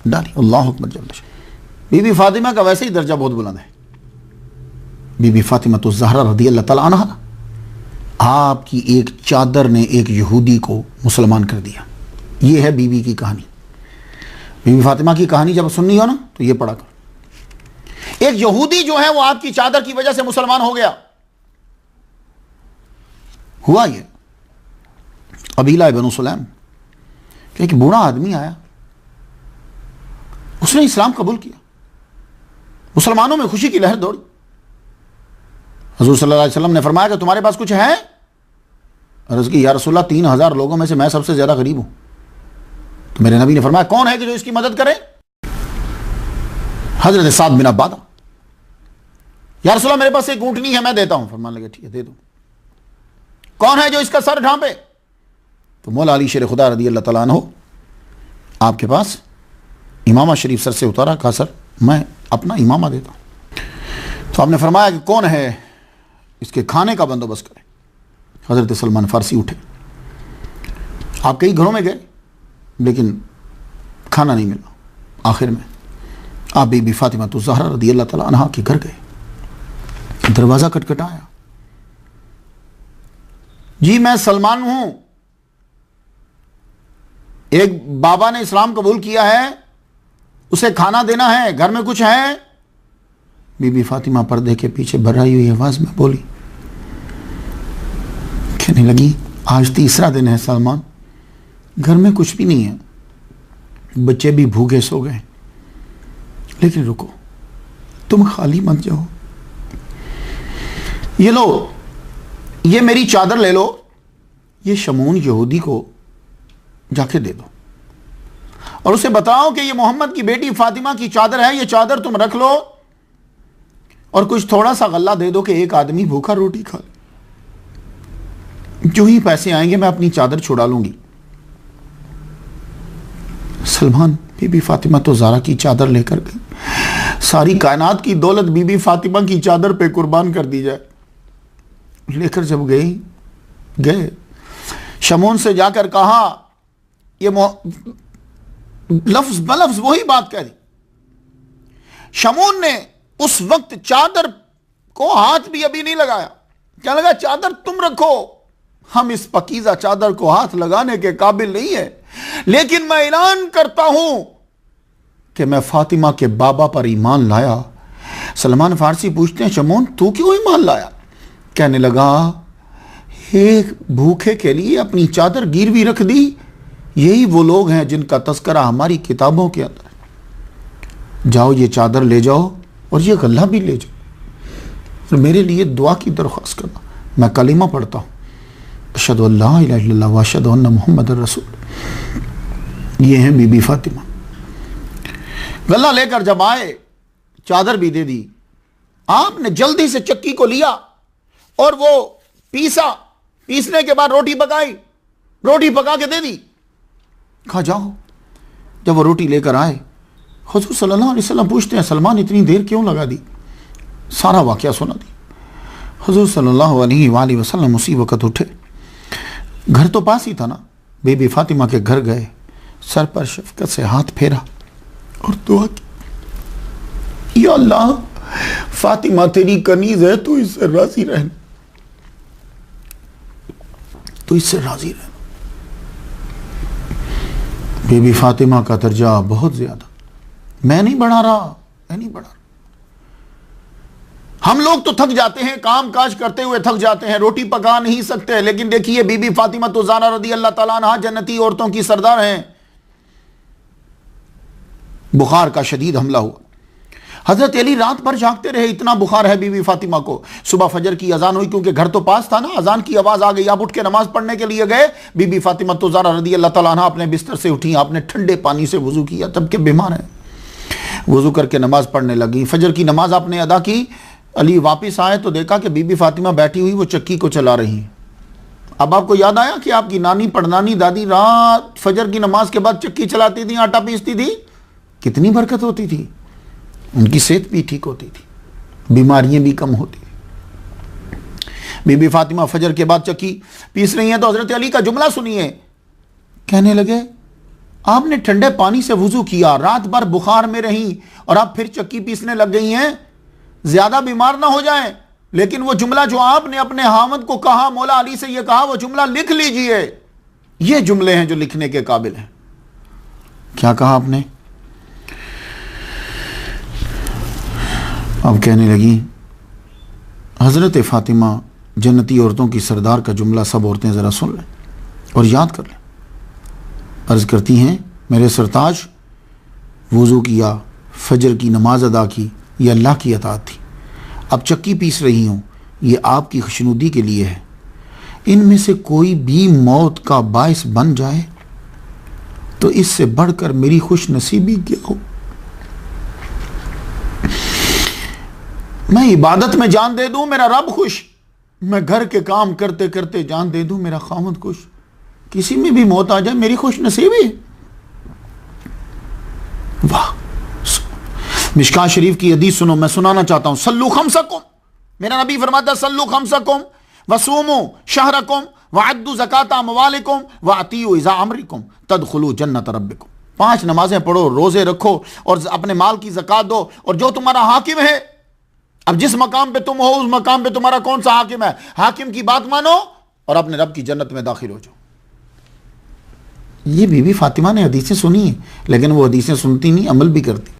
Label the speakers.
Speaker 1: डाली। अल्लाह अकबर जल्ल। बीबी फातिमा का वैसे ही दर्जा बहुत बुलंद है। बीबी फातिमा तो ज़हरा रज़ी अल्लाह तआला अन्हा, आपकी एक चादर ने एक यहूदी को मुसलमान कर दिया। ये है बीबी की कहानी। बीबी फातिमा की कहानी जब सुननी हो ना तो ये पढ़ा करो। एक यहूदी जो है वो आपकी चादर की वजह से मुसलमान हो गया। हुआ ये कबीला बनु सुलैम, एक बूढ़ा आदमी आया, उसने इस्लाम कबूल किया, मुसलमानों में खुशी की लहर दौड़ी। हुजूर सल्लल्लाहु अलैहि वसल्लम ने फरमाया कि तुम्हारे पास कुछ है? अर्ज़ की या रसूलल्लाह 3000 लोगों में से मैं सबसे ज्यादा गरीब हूं। तो मेरे नबी ने फरमाया कौन है कि जो इसकी मदद करे? हजरत साद बिन अब्बादा। या रसूलल्लाह मेरे पास एक ऊंटनी है, मैं देता हूं। फरमान लगे ठीक है दे दो। कौन है जो इसका सर ढांपे? तो मौला अली शेर खुदा रज़ी अल्लाह तआला अन्हु आपके पास इमामा शरीफ सर से उतारा, कहा सर मैं अपना इमामा देता हूं। तो आपने फरमाया कि कौन है इसके खाने का बंदोबस्त करे? हजरत सलमान फारसी उठे। आप कई घरों में गए लेकिन खाना नहीं मिला। आखिर में आप बीबी फातिमा तो ज़हरा रज़ी अल्लाह तआला अन्हा के घर गए। दरवाज़ा खटखटाया, जी मैं सलमान हूं, एक बाबा ने इस्लाम कबूल किया है, उसे खाना देना है, घर में कुछ है? बीबी फातिमा पर्दे के पीछे भर्राई हुई आवाज में बोली, कहने लगी आज तीसरा दिन है सलमान, घर में कुछ भी नहीं है, बच्चे भी भूखे सो गए, लेकिन रुको तुम खाली मत जाओ, ये लो ये मेरी चादर ले लो, ये शमून यहूदी को जाके दे दो और उसे बताओ कि ये मोहम्मद की बेटी फातिमा की चादर है, ये चादर तुम रख लो और कुछ थोड़ा सा गल्ला दे दो कि एक आदमी भूखा रोटी खा ले। जो ही पैसे आएंगे मैं अपनी चादर छुड़ा लूंगी। सलमान बीबी फातिमा तो ज़ारा की चादर लेकर गई। सारी कायनात की दौलत बीबी फातिमा की चादर पे कुर्बान कर दी जाए। लेकर जब गए शमून से जाकर कहा, ये लफ्ज बलफ्ज वही बात कह दी। शमून ने उस वक्त चादर को हाथ भी अभी नहीं लगाया, क्या लगा चादर तुम रखो, हम इस पकीजा चादर को हाथ लगाने के काबिल नहीं है, लेकिन मैं ऐलान करता हूं कि मैं फातिमा के बाबा पर ईमान लाया। सलमान फारसी पूछते हैं शमून तू क्यों ईमान लाया? कहने लगा एक भूखे के लिए अपनी चादर गिरवी रख दी, यही वो लोग हैं जिनका तस्करा हमारी किताबों के अंदर। जाओ ये चादर ले जाओ और ये गल्ला भी ले जाओ और मेरे लिए दुआ की दरख्वास्त करना। मैं कलीमा पढ़ता हूँ, अशहदु अल्ला इलाहा इल्लल्लाह व अशहदु अन्ना मुहम्मदुर रसूल। ये हैं बीबी फातिमा। गल्ला लेकर जब आए चादर भी दे दी। आपने जल्दी से चक्की को लिया और वो पीसने के बाद रोटी पकाई, रोटी पका के दे दी, खा जाओ। जब वो रोटी लेकर आए हुजूर सल्लल्लाहु अलैहि वसल्लम पूछते हैं सलमान इतनी देर क्यों लगा दी? सारा वाकया सुना दी। हुजूर सल्लल्लाहु अलैहि वसल्लम उसी वक़्त उठे, घर तो पास ही था ना, बीबी फातिमा के घर गए, सर पर शफकत से हाथ फेरा और दुआ की, या अल्लाह फातिमा तेरी कनीज है, तू इससे राजी रहना, तू इससे राजी रहना। बीबी फातिमा का दर्जा बहुत ज्यादा, मैं नहीं बढ़ा रहा। हम लोग तो थक जाते हैं, काम काज करते हुए थक जाते हैं, रोटी पका नहीं सकते, लेकिन देखिए बीबी फातिमा तो ज़हरा रज़ी अल्लाह तआला अन्हा जन्नती औरतों की सरदार हैं। बुखार का शदीद हमला हुआ, हजरत अली रात भर जागते रहे, इतना बुखार है बीबी फातिमा को। सुबह फजर की अजान हुई, क्योंकि घर तो पास था ना, अजान की आवाज आ गई। आप उठ के नमाज पढ़ने के लिए गए। बीबी फातिमा तो ज़हरा रज़ी अल्लाह तआला अन्हा अपने बिस्तर से उठी, आपने ठंडे पानी से वजू किया, तब के बीमार है, वजू करके नमाज पढ़ने लगी। फजर की नमाज आपने अदा की, अली वापस आए तो देखा कि बीबी फातिमा बैठी हुई वो चक्की को चला रही हैं। अब आपको याद आया कि आपकी नानी पड़नानी दादी रात फजर की नमाज के बाद चक्की चलाती थी, आटा पीसती थी, कितनी बरकत होती थी, उनकी सेहत भी ठीक होती थी, बीमारियां भी कम होती थी। बीबी फातिमा फजर के बाद चक्की पीस रही हैं तो हजरत अली का जुमला सुनिए, कहने लगे आपने ठंडे पानी से वुजू किया, रात भर बुखार में रही और आप फिर चक्की पीसने लग गई हैं, ज्यादा बीमार ना हो जाएं। लेकिन वो जुमला जो आपने अपने हामद को कहा, मौला अली से ये कहा, वो जुमला लिख लीजिए। ये जुमले हैं जो लिखने के काबिल हैं। क्या कहा आपने? अब कहने लगी, हजरत फातिमा जन्नती औरतों की सरदार का जुमला सब औरतें ज़रा सुन लें और याद कर लें। अर्ज़ करती हैं, मेरे सरताज, वुज़ू किया, फजर की नमाज अदा की, ये अल्लाह की अताअत थी। अब चक्की पीस रही हूँ, ये आपकी खुशनुदी के लिए है। इनमें से कोई भी मौत का बायस बन जाए तो इससे बढ़कर मेरी खुश नसीबी क्या हो। मैं इबादत में जान दे दूं, मेरा रब खुश। मैं घर के काम करते करते जान दे दूं, मेरा खामद खुश। किसी में भी मौत आ जाए, मेरी खुश नसीबी। वाह। मिशकात शरीफ की हदीस सुनो, मैं सुनाना चाहता हूं। सल्लू खमसकुम, मेरा नबी फरमाता है, सल्लू खमसकुम वसूमू शहरकुम वअद्दू ज़कात अमवालिकुम वअतियू इज़ा अमरिकुम तदखुलू जन्नत रब्बिकुम। 5 नमाजें पढ़ो, रोजे रखो और अपने माल की ज़कात दो। और जो तुम्हारा हाकिम है, अब जिस मकाम पे तुम हो उस मकाम पे तुम्हारा कौन सा हाकिम है, हाकिम की बात मानो और अपने रब की जन्नत में दाखिल हो जाओ। ये बीबी फातिमा ने हदीसें सुनी है, लेकिन वो हदीसें सुनती नहीं, अमल भी करती।